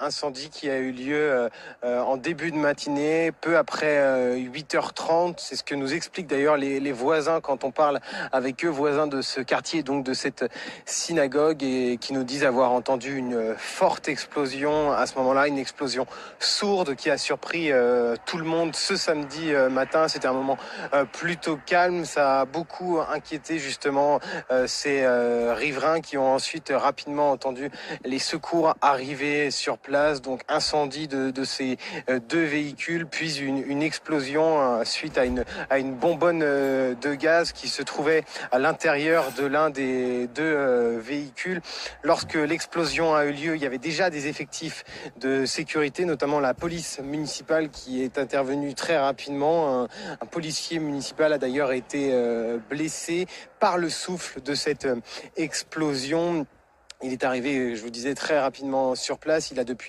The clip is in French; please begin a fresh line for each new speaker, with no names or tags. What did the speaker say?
incendie qui a eu lieu en début de matinée, peu après 8h30. C'est ce que nous expliquent d'ailleurs les voisins quand on parle avec eux, voisins de ce quartier, donc de cette synagogue, et qui nous disent avoir entendu une forte explosion à ce moment-là, une explosion sourde qui a surpris tout le monde ce samedi matin. C'était un moment plutôt calme. Ça a beaucoup inquiété justement ces riverains qui ont ensuite rapidement entendu les secours arriver sur place. Donc incendie de ces deux véhicules, puis une explosion suite à une bonbonne de gaz qui se trouvait à l'intérieur de l'un des deux véhicules. Lorsque l'explosion a eu lieu, il y avait déjà des effectifs de sécurité, notamment la police municipale qui est intervenue très rapidement. Un policier municipal a d'ailleurs été blessé par le souffle de cette explosion. Il est arrivé, je vous disais, très rapidement sur place. Il a depuis